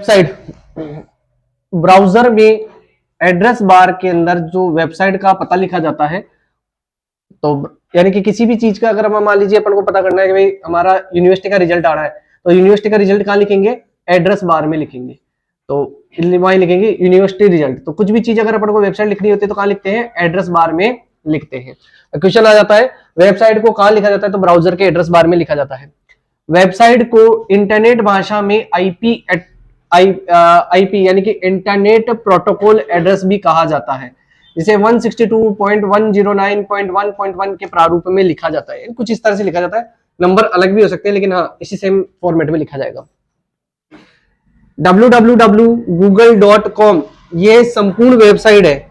Website, browser में address bar के अंदर जो वेबसाइट का पता लिखा जाता है, तो यानी कि किसी भी चीज का अगर हम मान लीजिए अपन को पता करना है कि भाई हमारा यूनिवर्सिटी का रिजल्ट आ रहा है, तो यूनिवर्सिटी का रिजल्ट कहाँ लिखेंगे? एड्रेस बार में लिखेंगे। तो वहां लिखेंगे यूनिवर्सिटी रिजल्ट। तो कुछ भी चीज अगर अपन को वेबसाइट लिखनी होती है तो कहाँ लिखते हैं? एड्रेस बार में लिखते हैं। क्वेश्चन आ जाता है वेबसाइट को कहाँ लिखा जाता है? तो ब्राउजर के एड्रेस बार में लिखा जाता है। वेबसाइट को इंटरनेट भाषा में आईपी यानी कि इंटरनेट प्रोटोकॉल एड्रेस भी कहा जाता है, जिसे 162.109.1.1 के प्रारूप में लिखा जाता है। कुछ इस तरह से लिखा जाता है, नंबर अलग भी हो सकते हैं लेकिन हाँ इसी सेम फॉर्मेट में लिखा जाएगा। www.google.com ये संपूर्ण वेबसाइट है,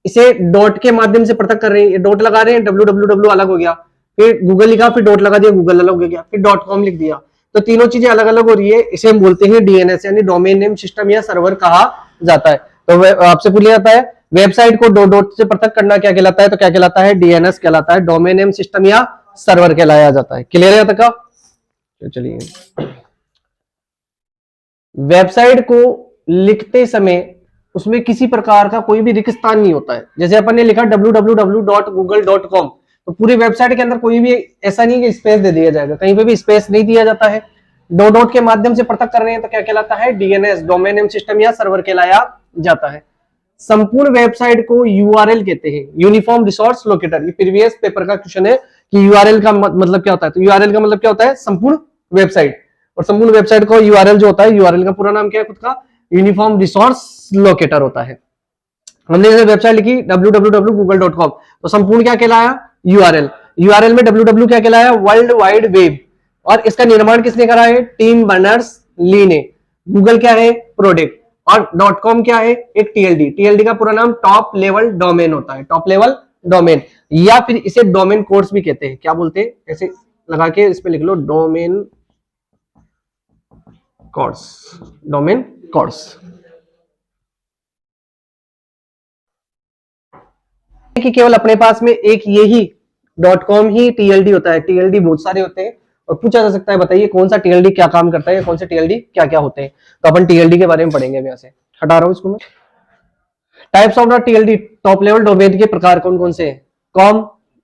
इसे डॉट के माध्यम से पृथक कर रहे हैं, डॉट लगा रहे हैं, www अलग हो गया, फिर गूगल लिखा, फिर डॉट लगा दिया, गूगल अलग हो गया, फिर .com लिख दिया, तो तीनों चीजें अलग अलग हो रही है। इसे हम बोलते हैं डीएनएस यानी डोमेन नेम सिस्टम या सर्वर कहा जाता है। तो आपसे पूछ लिया जाता है वेबसाइट को डॉट से पृथक करना क्या कहलाता है? तो क्या कहलाता है? डीएनएस कहलाता है, डोमेन नेम सिस्टम या सर्वर कहलाया जाता है। क्लियर है तक का? चलिए, वेबसाइट को लिखते समय उसमें किसी प्रकार का कोई भी रिक्त स्थान नहीं होता है। जैसे अपन ने लिखा www.google.com, तो पूरी वेबसाइट के अंदर कोई भी ऐसा नहीं कि स्पेस दे दिया जाएगा, कहीं पे भी स्पेस नहीं दिया जाता है। डॉट के माध्यम से पृथक कर रहे हैं तो क्या कहलाता है? डीएनएस, डोमेन नेम सिस्टम या सर्वर कहलाया जाता है। संपूर्ण वेबसाइट को यूआरएल कहते हैं, यूनिफॉर्म रिसोर्स लोकेटर। ये प्रीवियस पेपर का क्वेश्चन है कि यूआरएल का मतलब क्या होता है? तो यूआरएल का मतलब क्या होता है? संपूर्ण वेबसाइट। और संपूर्ण वेबसाइट को यूआरएल जो होता है, यूआरएल का पूरा नाम क्या है खुद का? यूनिफॉर्म रिसोर्स लोकेटर होता है। हमने जैसे वेबसाइट लिखी www.google.com, तो संपूर्ण क्या कहलाया? यूआरएल। यूआरएल में www क्या कहलाया? World wide web. और इसका निर्माण किसने करा है? टिम बर्नर्स ली ने। गूगल क्या है? प्रोडक्ट। और .com क्या है? एक टीएलडी। टीएलडी का पूरा नाम टॉप लेवल डोमेन होता है, टॉप लेवल डोमेन, या फिर इसे डोमेन कोड्स भी कहते हैं। क्या बोलते हैं? ऐसे लगा के इस पे लिख लो, डोमेन कोड्स, डोमेन कोड्स। कि केवल अपने पास में एक यही .com ही टीएलडी होता है, टीएलडी बहुत सारे होते हैं। और पूछा जा सकता है बताइए कौन सा टीएलडी क्या काम करता है, कौन से टीएलडी क्या क्या होते हैं। तो अपन टीएलडी के बारे में पढ़ेंगे। यहाँ से हटा रहा हूं इसको मैं। Types of the TLD, top level domain के प्रकार कौन कौन से हैं? कॉम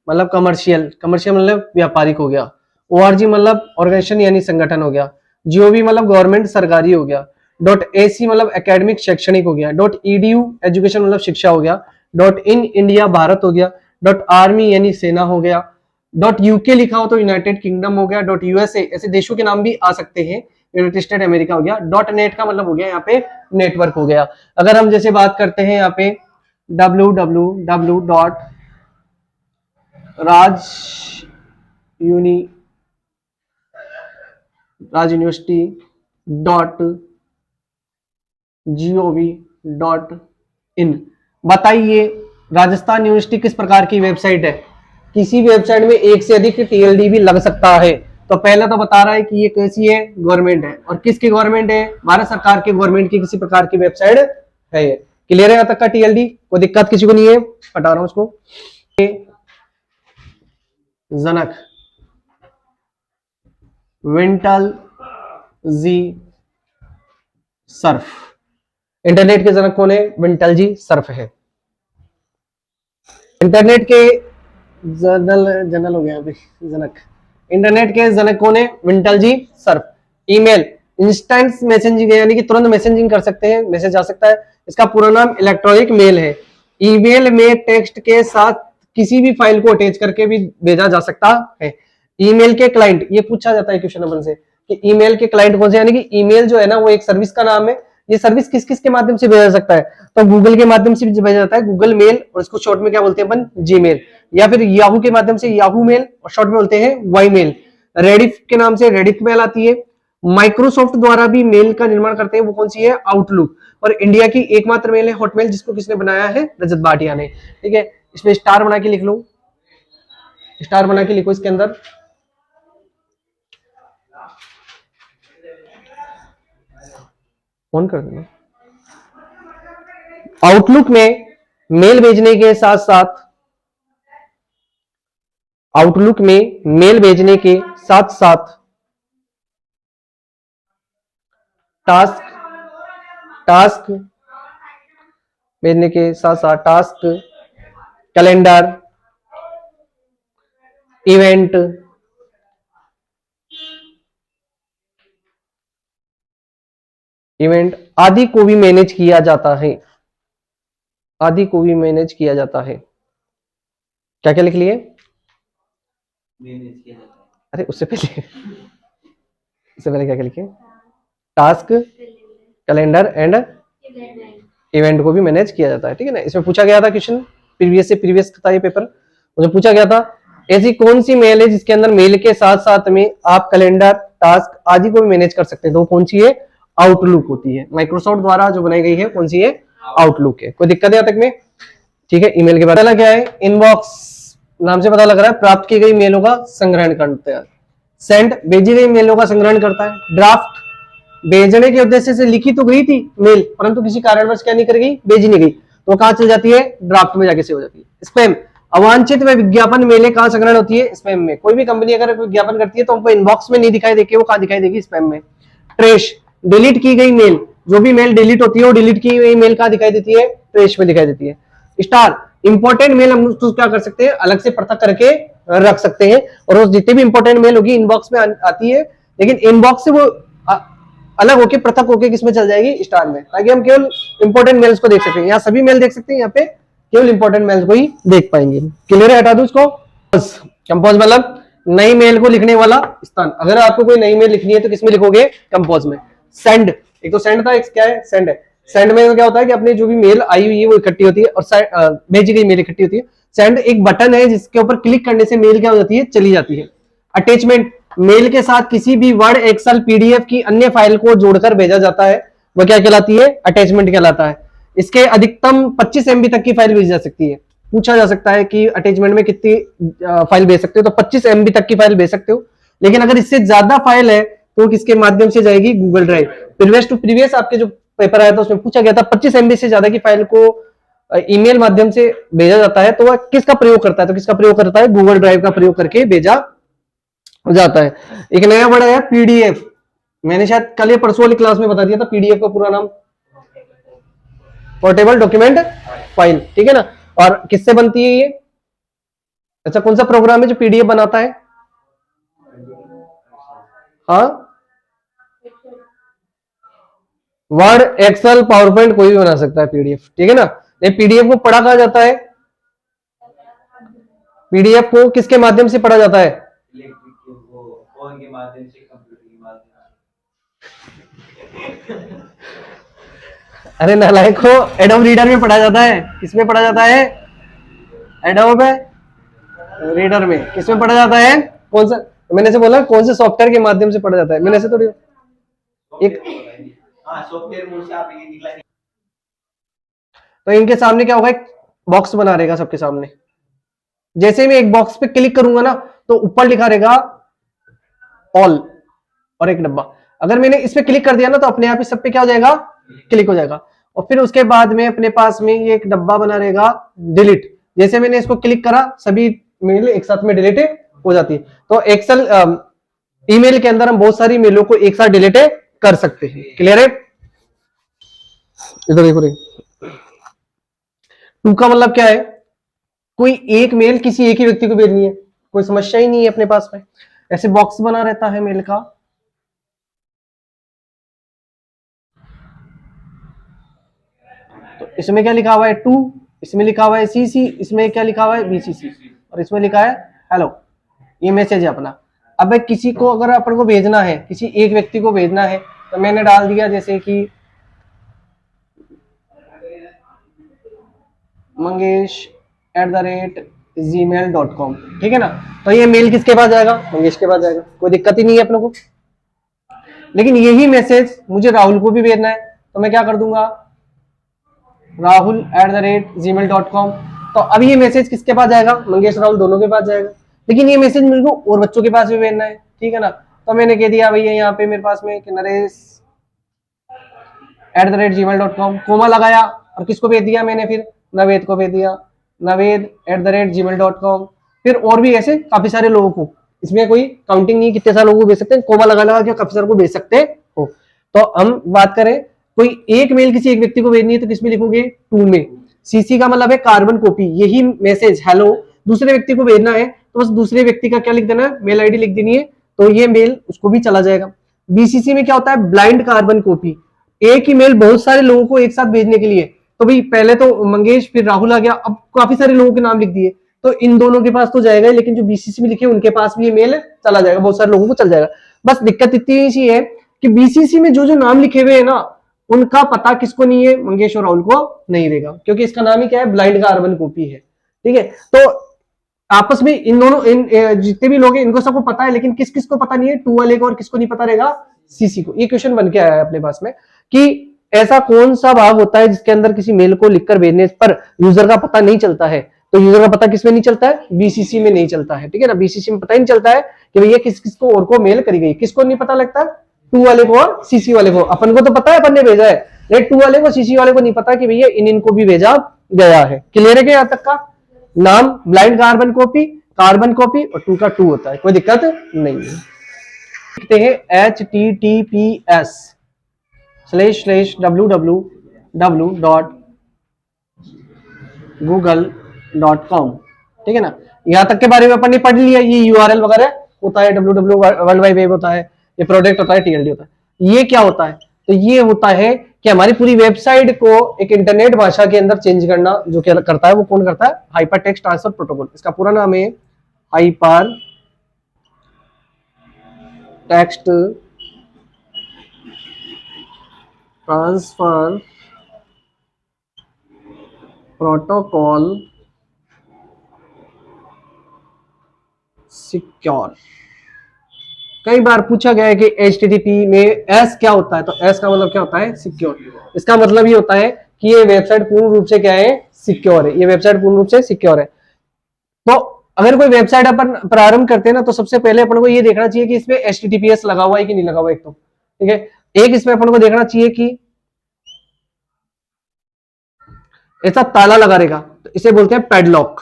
मतलब कमर्शियल, कमर्शियल मतलब व्यापारिक हो गया। ओआरजी मतलब ऑर्गेनाइजेशन यानी संगठन हो गया। जीओवी मतलब गवर्नमेंट सरकारी हो गया। .ac मतलब एकेडमिक शैक्षणिक हो गया। .edu एजुकेशन मतलब शिक्षा हो गया। .in इंडिया भारत हो गया। .army यानी सेना हो गया। .uk लिखा हो तो यूनाइटेड किंगडम हो गया। .usa ऐसे देशों के नाम भी आ सकते हैं, यूनाइटेड स्टेट अमेरिका हो गया। .net का मतलब हो गया यहाँ पे नेटवर्क हो गया। अगर हम जैसे बात करते हैं यहाँ पे www.rajuniversity.gov.in, बताइए राजस्थान यूनिवर्सिटी किस प्रकार की वेबसाइट है? किसी भी वेबसाइट में एक से अधिक टीएलडी भी लग सकता है। तो पहला तो बता रहा है कि ये कैसी है? गवर्नमेंट है। और किसकी गवर्नमेंट है? भारत सरकार की गवर्नमेंट की किसी प्रकार की वेबसाइट है ये। क्लियर है यहाँ तक का? टीएलडी कोई दिक्कत किसी को नहीं है? हटा रहा हूं उसको। जनक, विंटल जी सर्फ। इंटरनेट के जनक कौन है? विंटल जी सर्फ है। इंटरनेट के जनरल हो गया अभी जनक। इंटरनेट के जनक कौन है? विंटल जी सर्फ। ईमेल, इंस्टेंट मैसेजिंग यानी कि तुरंत मैसेजिंग कर सकते हैं, मैसेज आ सकता है। इसका पूरा नाम इलेक्ट्रॉनिक मेल है। ईमेल में टेक्स्ट के साथ किसी भी फाइल को अटैच करके भी भेजा जा सकता है। ईमेल के क्लाइंट, ये पूछा जाता है क्वेश्चन नंबर से कि ईमेल के क्लाइंट कौन से, यानी कि ईमेल जो है ना वो एक सर्विस का नाम है। ये सर्विस किस किस के माध्यम से भेजा जा सकता है? तो गूगल के माध्यम से भी भेजा जाता है, गूगल मेल, और इसको शॉर्ट में क्या बोलते हैं अपन? जीमेल। या फिर याहू के माध्यम से याहू मेल, और शॉर्ट में बोलते हैं वाई मेल। रेडिफ के नाम से रेडिफ मेल आती है। माइक्रोसॉफ्ट द्वारा भी मेल का निर्माण करते हैं, वो कौन सी है? आउटलुक। और इंडिया की एकमात्र मेल है हॉटमेल, जिसको किसने बनाया है? रजत भाटिया ने। ठीक है, इसमें स्टार बना के लिख लो, स्टार बना के लिखो इसके अंदर। ऑन कर देना। आउटलुक में मेल भेजने के साथ साथ, आउटलुक में मेल भेजने के साथ साथ टास्क टास्क भेजने के साथ साथ टास्क, कैलेंडर, इवेंट, आदि को भी मैनेज किया जाता है। आदि को भी मैनेज किया जाता है। क्या क्या लिख लिए? मैनेज किया जाता है। अरे उससे पहले क्या क्या लिखे? टास्क, कैलेंडर एंड इवेंट को भी मैनेज किया जाता है। ठीक है ना। इसमें पूछा गया था क्वेश्चन, प्रीवियस था ये पेपर, मुझे पूछा गया था ऐसी कौन सी मेल है जिसके अंदर मेल के साथ साथ में आप कैलेंडर, टास्क आदि को भी मैनेज कर सकते हैं। तो कौन सी है? आउटलुक होती है। माइक्रोसॉफ्ट द्वारा जो बनाई गई है कौन सी है? आउटलुक है। कोई दिक्कत है यहाँ तक में? ठीक है। ईमेल के बारे में क्या है? इनबॉक्स नाम से पता लग रहा है प्राप्त की गई मेलों का संग्रहण करता है। सेंड भेजी गई मेलों का संग्रहण करता है। ड्राफ्ट भेजने के उद्देश्य से लिखी तो गई थी मेल, परंतु किसी कारणवश क्या नहीं कर गई, भेजी नहीं गई, तो कहां चल जाती है? ड्राफ्ट में जाके सेव हो जाती है। स्पैम, अवांछित व विज्ञापन मेलें कहां संग्रहण होती है? स्पैम में। कोई भी कंपनी अगर विज्ञापन करती है तो हमको इनबॉक्स में नहीं दिखाई देगी, वो कहां दिखाई देगी? स्पैम में। ट्रेश, डिलीट की गई मेल, जो भी मेल डिलीट होती है वो डिलीट की गई मेल कहां दिखाई देती है? ट्रेश में दिखाई देती है। स्टार, इंपॉर्टेंट मेल हम उसको क्या कर सकते हैं? अलग से पृथक करके रख सकते हैं, और वो जितनी भी इंपॉर्टेंट मेल होगी इनबॉक्स में आती है, लेकिन इनबॉक्स से वो अलग होके पृथक होके किसमें चल जाएगी? स्टार में, ताकि हम केवल इंपॉर्टेंट मेल्स को देख सकते हैं। यहाँ सभी मेल देख सकते हैं, यहाँ पे केवल इंपॉर्टेंट मेल्स को ही देख पाएंगे। क्लियर है? हटा दूं इसको। कंपोज मतलब नई मेल को लिखने वाला स्थान। अगर आपको कोई नई मेल लिखनी है तो किसमें लिखोगे? कंपोज में। सेंड, एक तो सेंड था, एक क्या है? सेंड है। सेंड में क्या होता है कि अपनी जो भी मेल आई हुई है वो इकट्ठी होती है, और भेजी गई मेल इकट्ठी होती है। सेंड एक बटन है जिसके ऊपर क्लिक करने से मेल क्या हो जाती है? चली जाती है। अटैचमेंट, मेल के साथ किसी भी वर्ड, एक्सेल, पीडीएफ की अन्य फाइल को जोड़कर भेजा जाता है, वो क्या कहलाती है? अटैचमेंट कहलाता है। इसके अधिकतम 25 MB तक की फाइल भेजी जा सकती है। पूछा जा सकता है कि अटैचमेंट में कितनी फाइल भेज सकते हो, तो 25 MB तक की फाइल भेज सकते हो। लेकिन अगर इससे ज्यादा फाइल है तो किसके माध्यम से जाएगी? Google drive. Previous to previous आपके जो पेपर आया था उसमें पूछा गया था 25 MB से ज्यादा की फाइल को ईमेल माध्यम से भेजा जाता है, तो वह किसका प्रयोग करता है? तो किसका प्रयोग करता है? गूगल ड्राइव का प्रयोग करके भेजा जाता है। एक नया वर्ड है पीडीएफ, मैंने शायद कल या परसों वाली क्लास में बता दिया था। पीडीएफ का पूरा नाम पोर्टेबल डॉक्यूमेंट फाइल। ठीक है ना। और किससे बनती है ये? अच्छा, कौन सा प्रोग्राम है जो पीडीएफ बनाता है? हाँ, वर्ड, एक्सेल, पावर पॉइंट कोई भी बना सकता है पीडीएफ। ठीक है ना। ये पीडीएफ को पढ़ा कहा जाता है? पीडीएफ को किसके माध्यम से पढ़ा जाता है? फोन के माध्यम से, कंप्यूटर के माध्यम से। अरे नालायक को, एडोब रीडर में पढ़ा जाता है। किसमें पढ़ा जाता है? एडोब रीडर में। किसमें पढ़ा जाता है? कौन सा? मैंने से बोला कौन से सॉफ्टवेयर के माध्यम से पढ़ा जाता है, मैंने से थोड़ी एक सॉफ्टवेयर मोड से आप ये निकला। तो इनके सामने क्या होगा? एक बॉक्स बना रहेगा सबके सामने। जैसे मैं एक बॉक्स पे क्लिक करूंगा ना, तो ऊपर लिखा रहेगा ऑल और एक डब्बा। अगर मैंने इस पे क्लिक कर दिया ना, तो अपने आप ही सब पे क्या हो जाएगा? क्लिक हो जाएगा। और फिर उसके बाद में अपने पास में ये एक डब्बा बना रहेगा डिलीट। जैसे मैंने इसको क्लिक करा, सभी मेल एक साथ में डिलीट हो जाती है। तो एक्सेल ईमेल के अंदर हम बहुत सारी मेलों को एक साथ डिलीट कर सकते हैं। क्लियर है? इधर देखो रे, टू का मतलब क्या है? कोई एक मेल किसी एक ही व्यक्ति को भेजनी है, कोई समस्या ही नहीं है अपने पास में। ऐसे बॉक्स बना रहता है मेल का। तो इसमें क्या लिखा हुआ है? टू, इसमें लिखा हुआ है सीसी, इसमें क्या लिखा हुआ है? बीसीसी, और इसमें लिखा है हेलो। ये मैसेज है अपना। अब किसी को अगर अपन को भेजना है, किसी एक व्यक्ति को भेजना है, तो मैंने डाल दिया जैसे कि mangesh@gmail.com। ठीक है ना। तो ये मेल किसके पास जाएगा? मंगेश के पास जाएगा। कोई दिक्कत ही नहीं है अपनों को। लेकिन यही मैसेज मुझे राहुल को भी भेजना है, तो मैं क्या कर दूंगा? rahul@gmail.com। तो अब ये मैसेज किसके पास जाएगा? मंगेश राहुल दोनों के पास जाएगा। लेकिन ये मैसेज मेरे को और बच्चों के पास भी भेजना है। ठीक है ना। तो मैंने कह दिया भैया यहाँ पे मेरे पास में कि नरेश@gmail.com, कोमा लगाया, और किसको भेज दिया मैंने? फिर नवेद को भेज दिया, naved@gmail.com। फिर और भी ऐसे काफी सारे लोगों को, इसमें कोई काउंटिंग नहीं कितने सारे लोगों को भेज सकते हैं, कोमा लगा लगा के काफी सारे को भेज सकते हो। तो हम बात करें कोई एक मेल किसी एक व्यक्ति को भेजनी है तो किसमें लिखोगे, टू में। सीसी का मतलब है कार्बन कॉपी, यही मैसेज हेलो दूसरे व्यक्ति को भेजना है तो बस दूसरे व्यक्ति का क्या लिख देना है, मेल आईडी लिख देनी है, तो ये मेल उसको भी चला जाएगा। बीसीसी में क्या होता है, ब्लाइंड कार्बन कॉपी, एक ही मेल बहुत सारे लोगों को एक साथ भेजने के लिए। तो भाई पहले तो मंगेश फिर राहुल आ गया, अब काफी सारे लोगों के नाम लिख दिए, तो इन दोनों के पास तो जाएगा, लेकिन जो बीसीसी में लिखे उनके पास भी ये मेल चला जाएगा, बहुत सारे लोगों को चल जाएगा। बस दिक्कत इतनी सी है कि बीसीसी में जो जो नाम लिखे हुए हैं ना, उनका पता किसको नहीं है, मंगेश और राहुल को नहीं देगा, क्योंकि इसका नाम ही क्या है, ब्लाइंड कार्बन कॉपी है। ठीक है, तो आपस में इन दोनों जितने भी लोग हैं इनको सबको पता है, लेकिन किस किस को पता नहीं है, टू वाले को, और किसको नहीं पता रहेगा, सीसी को। ये क्वेश्चन बन के आया है अपने पास में कि ऐसा कौन सा भाग होता है जिसके अंदर किसी मेल को लिखकर भेजने पर यूजर का पता नहीं चलता है। तो यूजर का पता किसमें नहीं चलता है, बीसीसी में नहीं चलता है। ठीक है ना, बीसीसी में पता ही नहीं चलता है कि भैया किस किस को और को मेल करी गई, किसको नहीं पता लगता, टू वाले को और सीसी वाले को। अपन को तो पता है अपन ने भेजा है, लेकिन टू वाले को सीसी वाले को नहीं पता कि भैया इन इनको भी भेजा गया है। क्लियर है क्या यहाँ तक का? नाम ब्लाइंड कार्बन कॉपी और टू का टू होता है, कोई दिक्कत नहीं है। लिखते हैं https://www.google.com। ठीक है ना, यहां तक के बारे में अपन ने पढ़ लिया, ये यूआरएल वगैरह होता है, www वर्ल्ड वाइड वेब होता है, ये प्रोडक्ट होता है, टीएलडी होता है। ये क्या होता है, तो ये होता है कि हमारी पूरी वेबसाइट को एक इंटरनेट भाषा के अंदर चेंज करना। जो क्या करता है वो कौन करता है, हाइपर टेक्स्ट ट्रांसफर प्रोटोकॉल। इसका पूरा नाम है hyper text transfer protocol secure. कई बार पूछा गया है कि HTTP में एस क्या होता है, तो एस का मतलब क्या होता है, सिक्योर। इसका मतलब ये होता है कि ये वेबसाइट पूर्ण रूप से क्या है, सिक्योर है। ये वेबसाइट पूर्ण रूप से सिक्योर है। तो अगर कोई वेबसाइट अपन प्रारंभ करते हैं ना, तो सबसे पहले अपन को ये देखना चाहिए कि इसमें HTTPS लगा हुआ है कि नहीं लगा हुआ, एक तो ठीक है। एक इसमें अपन को देखना चाहिए कि ऐसा ताला लगा रहेगा, तो इसे बोलते हैं पैडलॉक।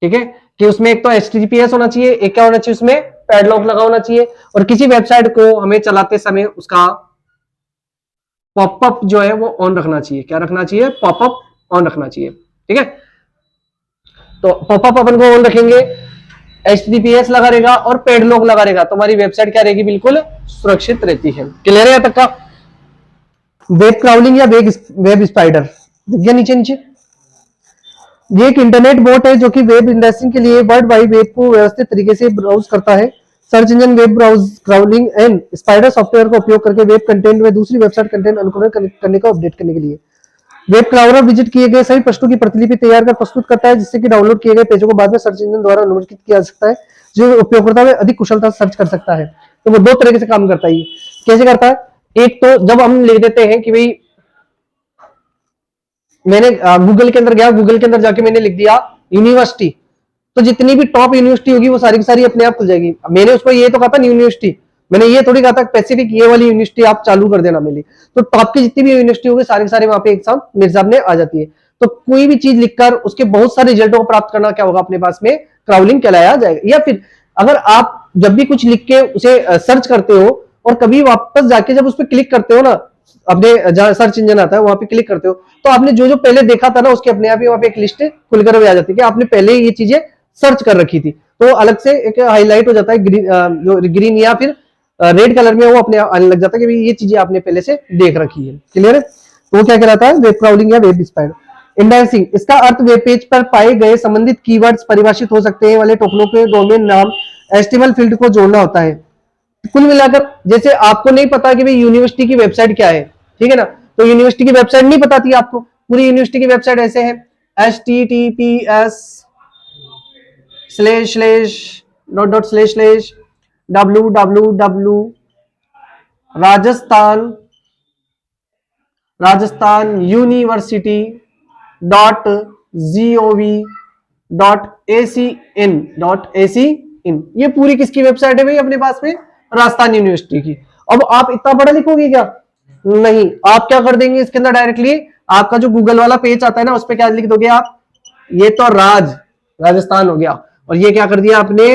ठीक है, कि उसमें एक तो HTTPS होना चाहिए, एक क्या होना चाहिए, उसमें पैडलॉक लगा होना चाहिए। और किसी वेबसाइट को हमें चलाते समय उसका पॉपअप जो है वो ऑन रखना चाहिए। क्या रखना चाहिए, पॉपअप ऑन रखना चाहिए। ठीक है, तो पॉपअप अपन को ऑन रखेंगे, HTTPS लगा रहेगा और पैडलॉक लगा रहेगा, तो हमारी वेबसाइट क्या रहेगी, बिल्कुल सुरक्षित रहती है। क्लियर है यहाँ तक का? वेब क्राउलिंग या वेब स्पाइडर, देखिए नीचे नीचे, ये एक इंटरनेट बोट है जो कि वेब इंडेक्सिंग के लिए वर्ल्ड वाइड वेब को व्यवस्थित तरीके से ब्राउज करता है। Search engine web browse crawling and spider software का उपयोग करके वेब कंटेंट में दूसरी वेबसाइट कंटेंट अनुकूलन करने को अपडेट करने के लिए वेब क्राउलर विजिट किए गए सभी प्रश्नों की प्रतिलिपि तैयार कर प्रस्तुत करता है, जिससे कि डाउनलोड किए गए पेजों को बाद में सर्च इंजन द्वारा अनुलिखित किया जा सकता है, जो उपयोगकर्ता में अधिक कुशलता से सर्च कर सकता है। तो वो दो तरीके से काम करता है। कैसे करता है, एक तो जब हम लिख देते हैं कि भाई मैंने गूगल के अंदर गया, गूगल के अंदर जाके मैंने लिख दिया यूनिवर्सिटी, तो जितनी भी टॉप यूनिवर्सिटी होगी वो सारी की सारी अपने आप खुल जाएगी। मैंने उसको ये तो कहा था यूनिवर्सिटी, मैंने ये थोड़ी कहा था स्पेसिफिक ये वाली यूनिवर्सिटी आप चालू कर देना मेरी, तो टॉप की जितनी भी यूनिवर्सिटी होगी सारे सारे वहां पे एक साथ मेरे सामने आ जाती है। तो कोई भी चीज लिखकर उसके बहुत सारे रिजल्टों को प्राप्त करना क्या होगा, अपने पास में क्राउलिंग कहलाया जाएगा। या फिर अगर आप जब भी कुछ लिख के उसे सर्च करते हो और कभी वापस जाके जब उस पर क्लिक करते हो ना, अपने जहां सर्च इंजन आता है वहां पे क्लिक करते हो, तो आपने जो जो पहले देखा था ना उसके अपने आप ही वहां पे एक लिस्ट खुलकर भी आ जाती है कि आपने पहले ये चीजें सर्च कर रखी थी, तो अलग से एक हाईलाइट हो जाता है जो ग्रीन या फिर रेड कलर में, वो अपने आने लग जाता है कि ये चीजें आपने पहले से देख रखी है। क्लियर है? तो वो क्या कहलाता है, वेब क्राउलिंग या वेब स्पाइडर। इंडेक्सिंग, इसका अर्थ वेब पेज पर पाए गए संबंधित कीवर्ड्स परिभाषित हो सकते हैं वाले टोकनों के डोमेन नाम HTML फील्ड को जोड़ना होता है। कुल मिलाकर जैसे आपको नहीं पता कि भाई यूनिवर्सिटी की वेबसाइट क्या है, ठीक है ना, तो यूनिवर्सिटी की वेबसाइट नहीं पता थी आपको, पूरी यूनिवर्सिटी की वेबसाइट ऐसे है https://www rajasthan.gov.ac.in। ये पूरी किसकी वेबसाइट है भाई, अपने पास में राजस्थान यूनिवर्सिटी की। अब आप इतना बड़ा लिखोगे क्या, नहीं, आप क्या कर देंगे इसके अंदर डायरेक्टली आपका जो गूगल वाला पेज आता है ना उस पर क्या लिख दोगे आप, ये तो राजस्थान हो गया, और ये क्या कर दिया आपने,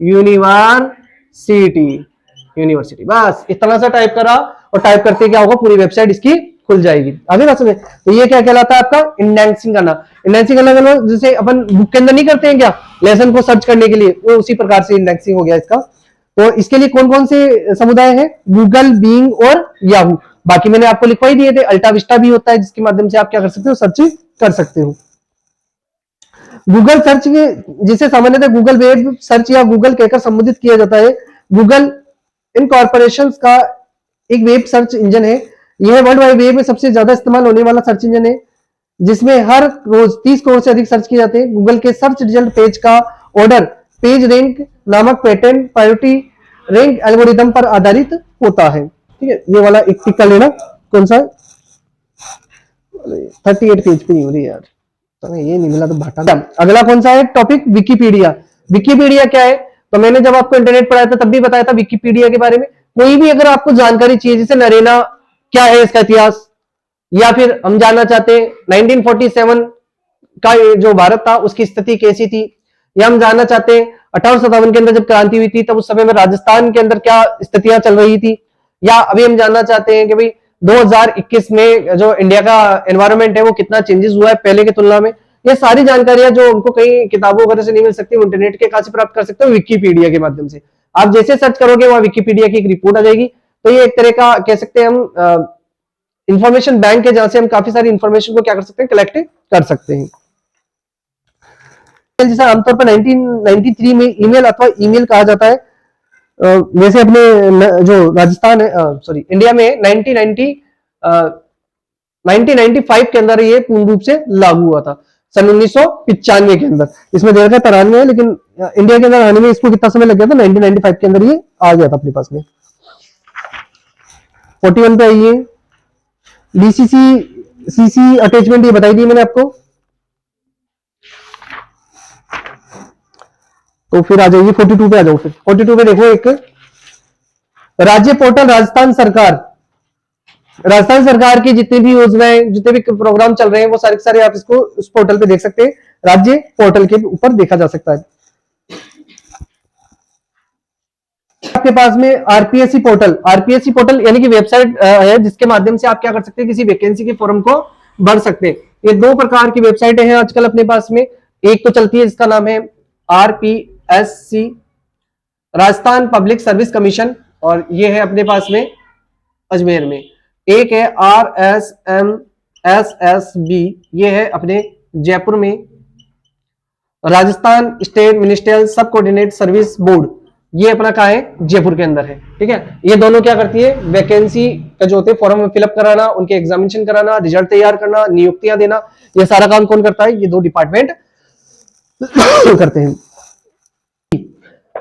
यूनिवर्सिटी। यूनिवर्सिटी, बस इतना सा टाइप करा और टाइप करते क्या होगा, पूरी वेबसाइट इसकी खुल जाएगी। आगे बात समझे? तो ये क्या कहलाता है आपका इंडेक्सिंग करना। इंडेक्सिंग करना जैसे अपन बुक के अंदर नहीं करते हैं क्या, लेसन को सर्च करने के लिए, वो उसी प्रकार से इंडेक्सिंग हो गया इसका। तो इसके लिए कौन कौन से समुदाय है, गूगल, बीइंग और याहू। बाकी मैंने आपको लिखवा ही दिए थे, अल्टा विस्टा भी होता है जिसके माध्यम से आप क्या कर सकते हो, सर्च कर सकते हो। गूगल सर्च के, जिसे सामान्यतः गूगल वेब सर्च या गूगल कहकर संबोधित किया जाता है, गूगल इन कॉर्पोरेशंस का एक वेब सर्च इंजन है। यह वर्ल्ड वाइड वेब में सबसे ज्यादा इस्तेमाल होने वाला सर्च इंजन है, जिसमें हर रोज 30 करोड़ से अधिक सर्च किए जाते हैं। गूगल के सर्च रिजल्ट पेज का ऑर्डर पेज रैंक नामक पैटर्न प्रायोरिटी रैंक एल्गोरिथम पर आधारित होता है। ठीक है, ये वाला एक टिक कर लेना, कौन सा 38 पेज पे नहीं हो रही यार, तो ये नहीं मिला तो भाटा। अगला कौन सा है टॉपिक, विकिपीडिया। विकिपीडिया क्या है, तो मैंने जब आपको इंटरनेट पढ़ाया था तब भी बताया था विकिपीडिया के बारे में। कोई भी अगर आपको जानकारी चाहिए, जैसे नरेना क्या है इसका इतिहास, या फिर हम जानना चाहते हैं 1947 का जो भारत था उसकी स्थिति कैसी थी, या हम जानना चाहते हैं 1857 के अंदर जब क्रांति हुई थी तब उस समय में राजस्थान के अंदर क्या स्थितियां चल रही थी, या अभी हम जानना चाहते हैं कि भाई 2021 में जो इंडिया का एनवायरनमेंट है वो कितना चेंजेस हुआ है पहले की तुलना में। ये सारी जानकारियां जो उनको कहीं किताबों वगैरह से नहीं मिल सकती, इंटरनेट के कहां से प्राप्त कर सकते हो, विकिपीडिया के माध्यम से। आप जैसे सर्च करोगे वहां विकिपीडिया की एक रिपोर्ट आ जाएगी। तो ये एक तरह का कह सकते हैं हम इंफॉर्मेशन बैंक है, जहां से हम काफी सारी इंफॉर्मेशन को क्या कर सकते हैं, कलेक्ट कर सकते हैं। जैसा आमतौर पर 1993 में ईमेल अथवा ईमेल कहा जाता है, वैसे अपने जो राजस्थान है, सॉरी इंडिया में 1995 के अंदर ये पूर्ण रूप से लागू हुआ था, सन 1995 के अंदर। इसमें दे रखा है 93 है, लेकिन इंडिया के अंदर आने में इसको कितना समय लग गया था, 1995 के अंदर ये आ गया था अपने पास में। 41 पे आइए, डीसीसी सीसी अटैचमेंट ये बताई दी मैंने आपको। तो फिर आ जाइए 42 पे आ जाओ। फिर 42 पे देखो एक राज्य पोर्टल, राजस्थान सरकार की जितनी भी योजनाएं, जितने भी प्रोग्राम चल रहे हैं वो सारे के सारे आप इसको उस पोर्टल पे देख सकते हैं। राज्य पोर्टल के ऊपर देखा जा सकता है। आपके पास में आरपीएससी पोर्टल यानी कि वेबसाइट है जिसके माध्यम से आप क्या कर सकते हैं, किसी वैकेंसी के फॉर्म को भर सकते हैं। ये दो प्रकार की वेबसाइटें हैं आजकल अपने पास में। एक तो चलती है जिसका नाम है RPSC, Rajasthan public service commission, और ये है अपने पास में अजमेर में। एक है RSMSSB, ये है अपने जयपुर में, राजस्थान स्टेट मिनिस्ट्रियल सब कोऑर्डिनेट सर्विस बोर्ड, ये अपना कहा है, जयपुर के अंदर है। ठीक है, ये दोनों क्या करती है, वैकेंसी का जो होते हैं फॉर्म फिलअप कराना, उनके एग्जामिनेशन कराना, रिजल्ट तैयार करना, नियुक्तियां देना, ये सारा काम कौन करता है, ये दो डिपार्टमेंट करते हैं।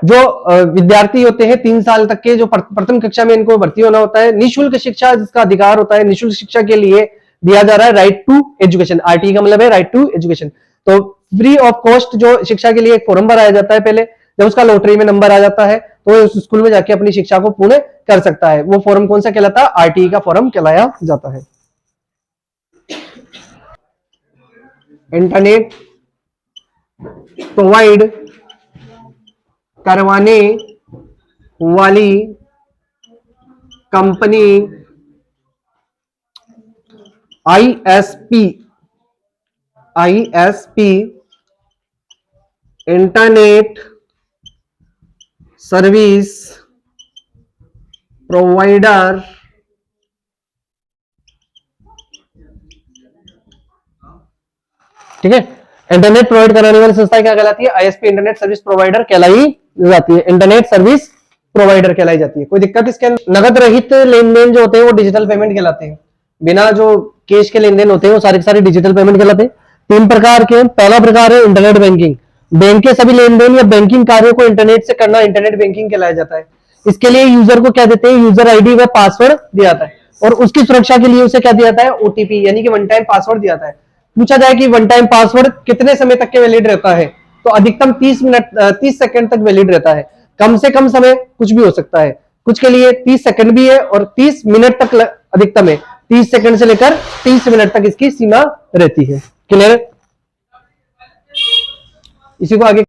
जो विद्यार्थी होते हैं 3 साल तक के, जो प्रथम कक्षा में इनको भर्ती होना होता है, निःशुल्क शिक्षा जिसका अधिकार होता है, निःशुल्क शिक्षा के लिए दिया जा रहा है राइट टू एजुकेशन। आरटी का मतलब है राइट टू एजुकेशन। तो फ्री ऑफ कॉस्ट जो शिक्षा के लिए एक फॉर्म भराया जाता है, पहले जब उसका लॉटरी में नंबर आ जाता है तो उस स्कूल में जाके अपनी शिक्षा को पूर्ण कर सकता है। वो फॉर्म कौन सा कहलाता है, आरटीई का फॉर्म कहलाया जाता है। इंटरनेट प्रोवाइड करवाने वाली company ISP internet service provider ठीक है। इंटरनेट प्रोवाइड कराने वाली संस्था क्या कहलाती है, आईएसपी इंटरनेट सर्विस प्रोवाइडर कहलाई जाती है, इंटरनेट सर्विस प्रोवाइडर कहलाई जाती है। कोई दिक्कत इसके अंदर? नगद रहित लेन देन जो होते हैं वो डिजिटल पेमेंट कहलाते हैं। बिना जो कैश के लेन देन होते हैं वो सारे के सारे डिजिटल पेमेंट कहलाते हैं। 3 प्रकार के, पहला प्रकार है इंटरनेट बैंकिंग। बैंक के सभी लेन देन या बैंकिंग कार्यों को इंटरनेट से करना इंटरनेट बैंकिंग कहलाया जाता है। इसके लिए यूजर को क्या देते हैं, यूजर आईडी व पासवर्ड दिया जाता है, और उसकी सुरक्षा के लिए उसे क्या दिया जाता है, ओटीपी यानी कि वन टाइम पासवर्ड दिया जाता है। पूछा जाए कि वन टाइम पासवर्ड कितने समय तक के वैलिड रहता है, तो अधिकतम 30 सेकंड तक वैलिड रहता है। कम से कम समय कुछ भी हो सकता है, कुछ के लिए 30 सेकंड भी है और 30 मिनट तक अधिकतम है। 30 सेकंड से लेकर 30 मिनट तक इसकी सीमा रहती है। क्लियर? इसी को आगे